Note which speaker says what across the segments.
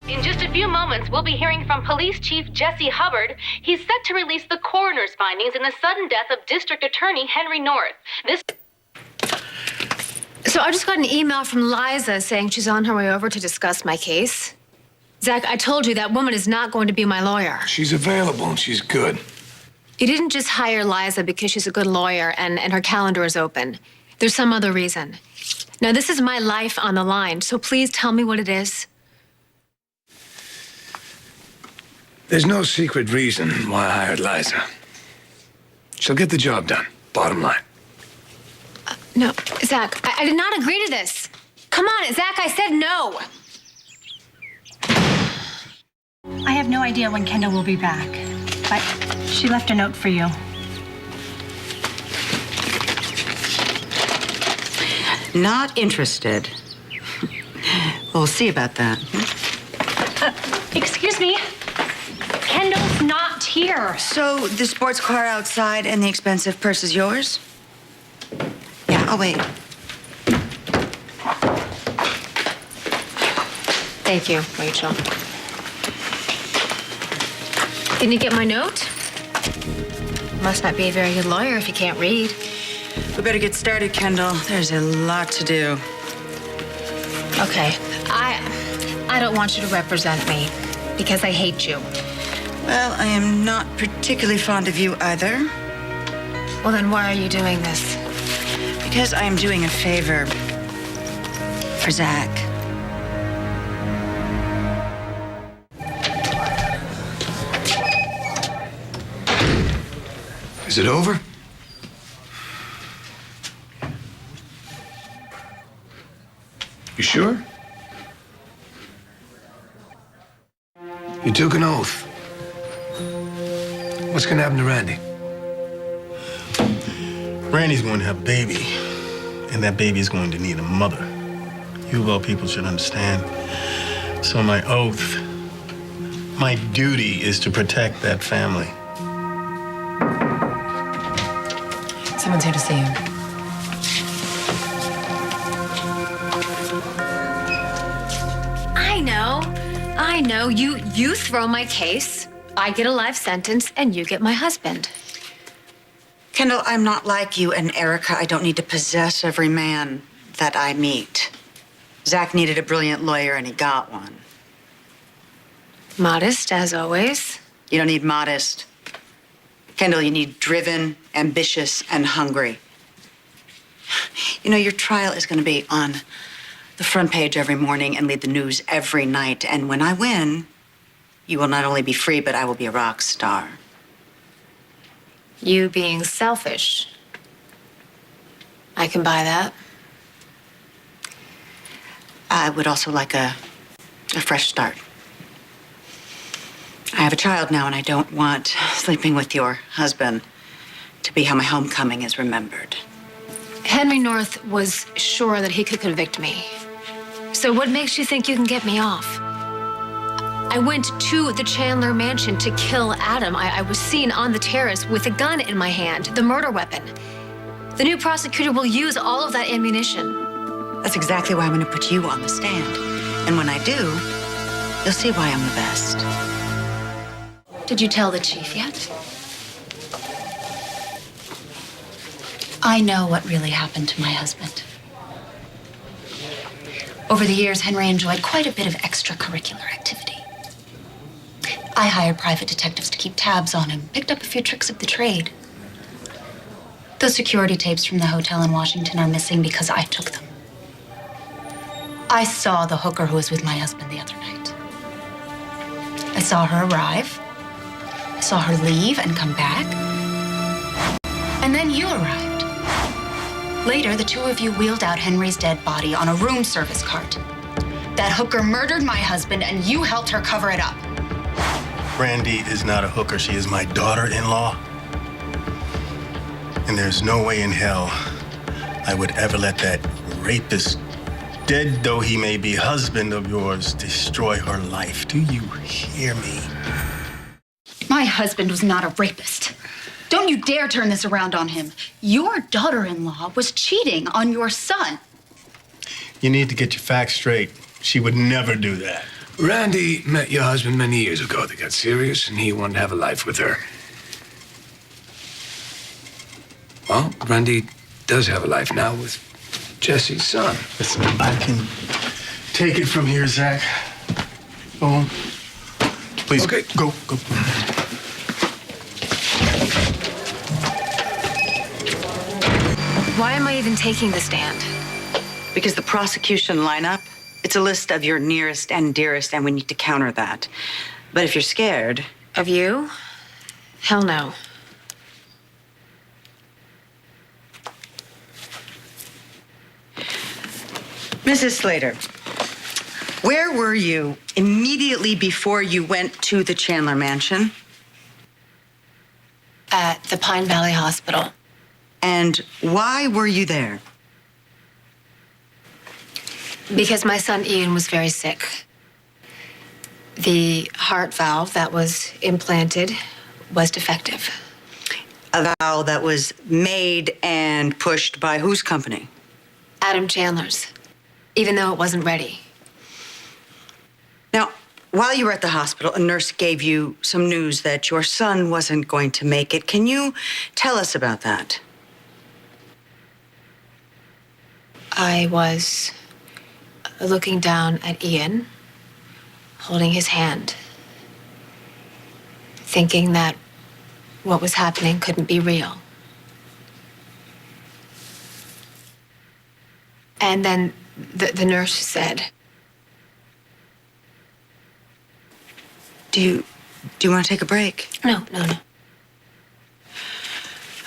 Speaker 1: In just a few moments, we'll be hearing from Police Chief Jesse Hubbard. He's set to release the coroner's findings in the sudden death of District Attorney Henry North.
Speaker 2: So I just got an email from Liza saying she's on her way over to discuss my case. Zach, I told you that woman is not going to be my lawyer.
Speaker 3: She's available and she's good.
Speaker 2: You didn't just hire Liza because she's a good lawyer and her calendar is open. There's some other reason. Now, this is my life on the line, so please tell me what it is.
Speaker 3: There's no secret reason why I hired Liza. She'll get the job done, bottom line.
Speaker 2: No, Zach, I did not agree to this. Come on, Zach, I said no.
Speaker 4: I have no idea when Kendall will be back, but she left a note for you.
Speaker 5: Not interested. We'll see about that.
Speaker 4: Excuse me? Kendall's not here.
Speaker 5: So the sports car outside and the expensive purse is yours? Yeah, I'll wait.
Speaker 2: Thank you, Rachel. Didn't you get my note? Must not be a very good lawyer if you can't read.
Speaker 5: We better get started, Kendall. There's a lot to do.
Speaker 2: Okay, I don't want you to represent me because I hate you.
Speaker 5: Well, I am not particularly fond of you either.
Speaker 2: Well, then why are you doing this?
Speaker 5: Because I am doing a favor for Zach.
Speaker 3: Is it over? You sure? You took an oath. What's gonna happen to Randy?
Speaker 6: Randy's going to have a baby, and that baby is going to need a mother. You of all people should understand. So my oath, my duty is to protect that family.
Speaker 2: Someone's here to see you. I know. You throw my case, I get a life sentence, and you get my husband.
Speaker 5: Kendall, I'm not like you and Erica. I don't need to possess every man that I meet. Zach needed a brilliant lawyer, and he got one.
Speaker 2: Modest, as always.
Speaker 5: You don't need modest. Kendall, you need driven, ambitious, and hungry. You know, your trial is going to be on the front page every morning and lead the news every night. And when I win, you will not only be free, but I will be a rock star.
Speaker 2: You being selfish. I can buy that.
Speaker 5: I would also like a fresh start. I have a child now, and I don't want sleeping with your husband to be how my homecoming is remembered.
Speaker 2: Henry North was sure that he could convict me. So what makes you think you can get me off? I went to the Chandler mansion to kill Adam. I was seen on the terrace with a gun in my hand, the murder weapon. The new prosecutor will use all of that ammunition.
Speaker 5: That's exactly why I'm going to put you on the stand. And when I do, you'll see why I'm the best.
Speaker 2: Did you tell the chief yet?
Speaker 7: I know what really happened to my husband. Over the years, Henry enjoyed quite a bit of extracurricular activity. I hired private detectives to keep tabs on him, picked up a few tricks of the trade. Those security tapes from the hotel in Washington are missing because I took them. I saw the hooker who was with my husband the other night. I saw her arrive. I saw her leave and come back. And then you arrived. Later, the two of you wheeled out Henry's dead body on a room service cart. That hooker murdered my husband, and you helped her cover it up.
Speaker 6: Randy is not a hooker. She is my daughter-in-law. And there's no way in hell I would ever let that rapist, dead though he may be, husband of yours, destroy her life. Do you hear me?
Speaker 7: My husband was not a rapist. Don't you dare turn this around on him. Your daughter-in-law was cheating on your son.
Speaker 6: You need to get your facts straight. She would never do that.
Speaker 3: Randy met your husband many years ago. They got serious, and he wanted to have a life with her. Well, Randy does have a life now with Jesse's son.
Speaker 6: Listen, I can take it from here, Zach. Go home. Please,
Speaker 3: Okay.
Speaker 6: Go.
Speaker 2: Why am I even taking the stand?
Speaker 5: Because the prosecution lineup, it's a list of your nearest and dearest, and we need to counter that. But if you're scared,
Speaker 2: Of you? Hell no.
Speaker 5: Mrs. Slater, where were you immediately before you went to the Chandler mansion?
Speaker 2: At the Pine Valley Hospital.
Speaker 5: And why were you there?
Speaker 2: Because my son Ian was very sick. The heart valve that was implanted was defective.
Speaker 5: A vow that was made and pushed by whose company?
Speaker 2: Adam Chandler's, even though it wasn't ready.
Speaker 5: Now, while you were at the hospital, a nurse gave you some news that your son wasn't going to make it. Can you tell us about that?
Speaker 2: I was looking down at Ian, holding his hand, thinking that what was happening couldn't be real. And then the nurse said,
Speaker 5: Do you want to take a break?
Speaker 2: no.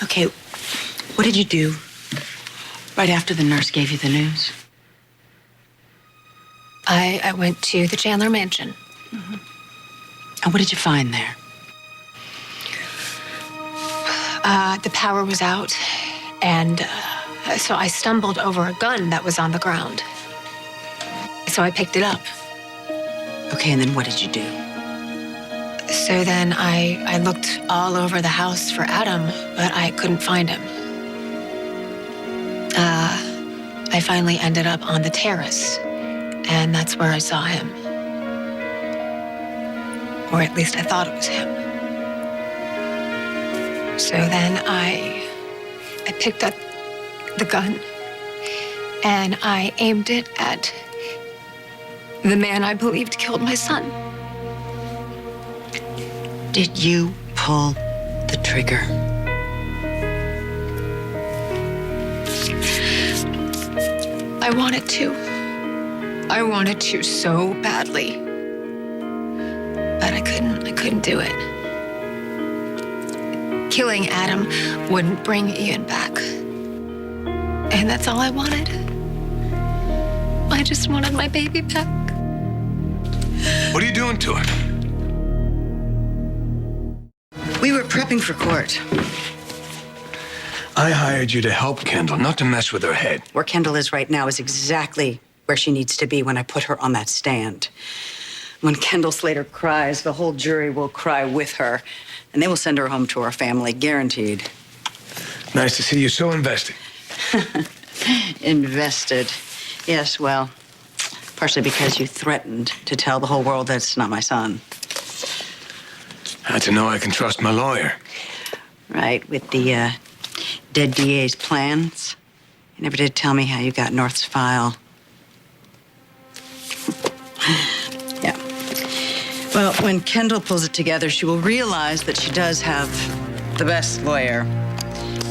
Speaker 5: Okay, what did you do right after the nurse gave you the news?
Speaker 2: I went to the Chandler mansion.
Speaker 5: And what did you find there?
Speaker 2: The power was out, and so I stumbled over a gun that was on the ground. So I picked it up.
Speaker 5: Okay, and then what did you do?
Speaker 2: So then I looked all over the house for Adam, but I couldn't find him. I finally ended up on the terrace, and that's where I saw him. Or at least I thought it was him. So then I picked up the gun, and I aimed it at the man I believed killed my son.
Speaker 5: Did you pull the trigger?
Speaker 2: I wanted to. I wanted to so badly. But I couldn't do it. Killing Adam wouldn't bring Ian back. And that's all I wanted. I just wanted my baby back.
Speaker 3: What are you doing to her?
Speaker 5: We were prepping for court.
Speaker 3: I hired you to help Kendall, not to mess with her head.
Speaker 5: Where Kendall is right now is exactly where she needs to be when I put her on that stand. When Kendall Slater cries, the whole jury will cry with her, and they will send her home to her family, guaranteed.
Speaker 3: Nice to see you so invested.
Speaker 5: Invested. Yes, well, partially because you threatened to tell the whole world that it's not my son.
Speaker 3: Had to know I can trust my lawyer.
Speaker 5: Right, with the dead DA's plans. You never did tell me how you got North's file. Yeah. Well, when Kendall pulls it together, she will realize that she does have the best lawyer.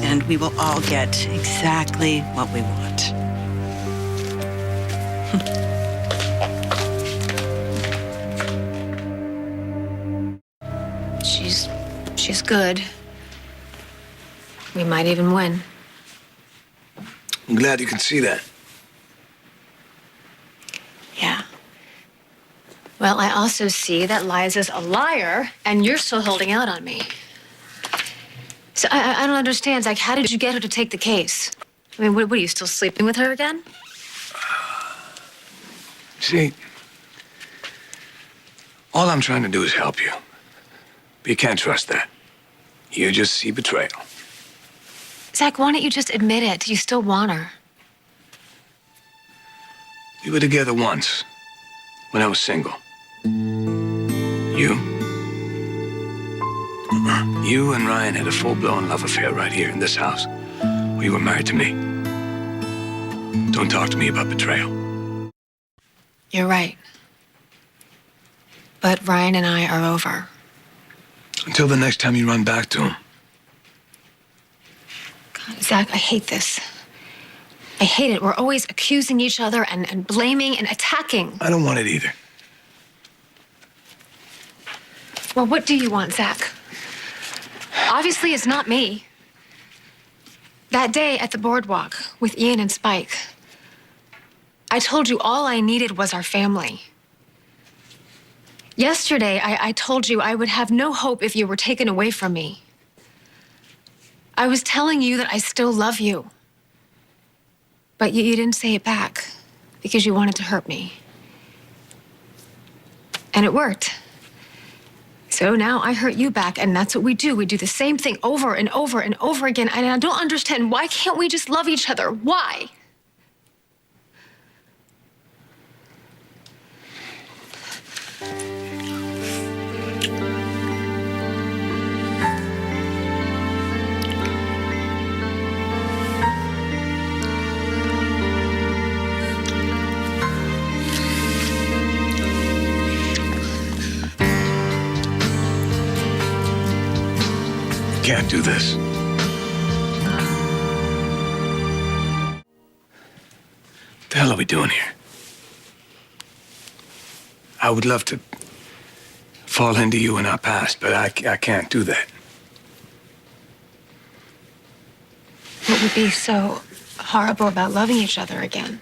Speaker 5: And we will all get exactly what we want.
Speaker 2: She's good. We might even win.
Speaker 3: I'm glad you can see that.
Speaker 2: Yeah. Well, I also see that Liza's a liar, and you're still holding out on me. So I don't understand. Like, how did you get her to take the case? I mean, what are you still sleeping with her again?
Speaker 3: See, all I'm trying to do is help you. But you can't trust that. You just see betrayal.
Speaker 2: Zach, why don't you just admit it? You still want her.
Speaker 3: We were together once, when I was single. You? You and Ryan had a full-blown love affair right here in this house. Well, you were married to me. Don't talk to me about betrayal.
Speaker 2: You're right. But Ryan and I are over.
Speaker 3: Until the next time you run back to him.
Speaker 2: God, Zach, I hate this. I hate it. We're always accusing each other and blaming and attacking.
Speaker 3: I don't want it either.
Speaker 2: Well, what do you want, Zach? Obviously, it's not me. That day at the boardwalk with Ian and Spike, I told you all I needed was our family. Yesterday, I told you I would have no hope if you were taken away from me. I was telling you that I still love you. But you didn't say it back because you wanted to hurt me. And it worked. So now I hurt you back, and that's what we do. We do the same thing over and over and over again. And I don't understand, why can't we just love each other? Why?
Speaker 3: Can't do this. What the hell are we doing here? I would love to fall into you in our past, but I can't do that.
Speaker 2: What would be so horrible about loving each other again?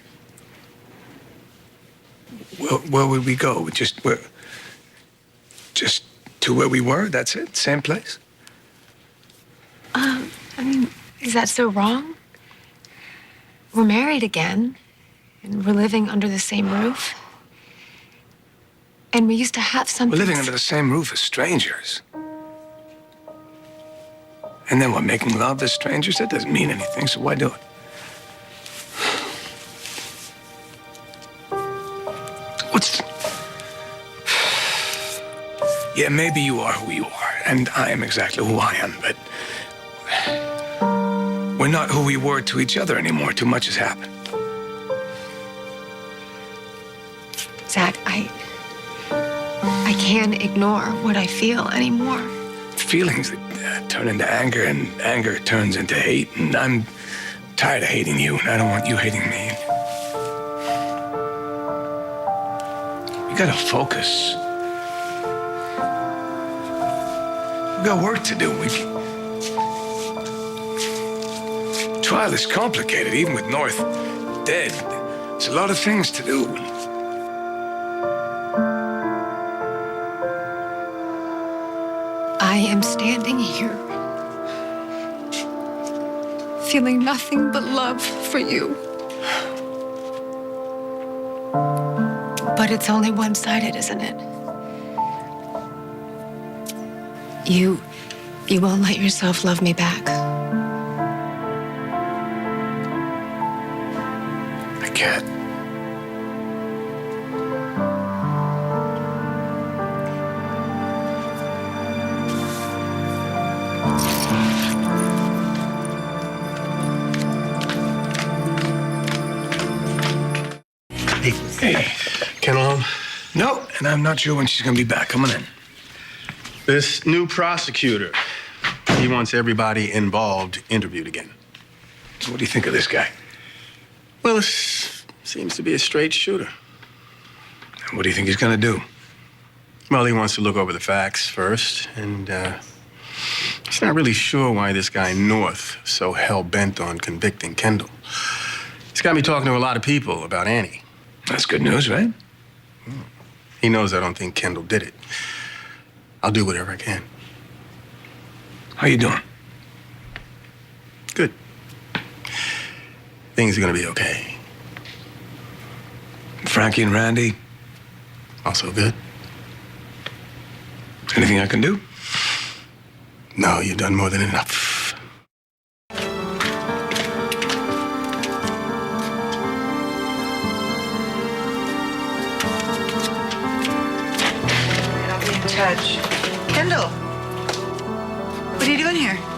Speaker 3: Where would we go? Just to where we were? That's it? Same place?
Speaker 2: I mean, is that so wrong? We're married again, and we're living under the same roof. And we used to have something.
Speaker 3: We're living under the same roof as strangers. And then we're making love as strangers? That doesn't mean anything, so why do it? Yeah, maybe you are who you are, and I am exactly who I am, but we're not who we were to each other anymore. Too much has happened.
Speaker 2: Zach, I can't ignore what I feel anymore.
Speaker 3: Feelings that turn into anger, and anger turns into hate, and I'm tired of hating you, and I don't want you hating me. We gotta focus. We got work to do. Trial is complicated, even with North dead. There's a lot of things to do.
Speaker 2: I am standing here, feeling nothing but love for you. But it's only one-sided, isn't it? You won't let yourself love me back.
Speaker 3: I can't.
Speaker 6: Hey, Kendall.
Speaker 3: No, and I'm not sure when she's gonna be back. Come on in.
Speaker 6: This new prosecutor, he wants everybody involved interviewed again.
Speaker 3: So what do you think of this guy?
Speaker 6: Well, this seems to be a straight shooter.
Speaker 3: And what do you think he's gonna do?
Speaker 6: Well, he wants to look over the facts first, and he's not really sure why this guy North is so hell-bent on convicting Kendall. He's got me talking to a lot of people about Annie.
Speaker 3: That's good news, right?
Speaker 6: He knows I don't think Kendall did it. I'll do whatever I can.
Speaker 3: How you doing?
Speaker 6: Good. Things are gonna be okay.
Speaker 3: Frankie and Randy?
Speaker 6: Also good.
Speaker 3: Anything I can do?
Speaker 6: No, you've done more than enough.
Speaker 5: touch. Kendall, what are you doing here?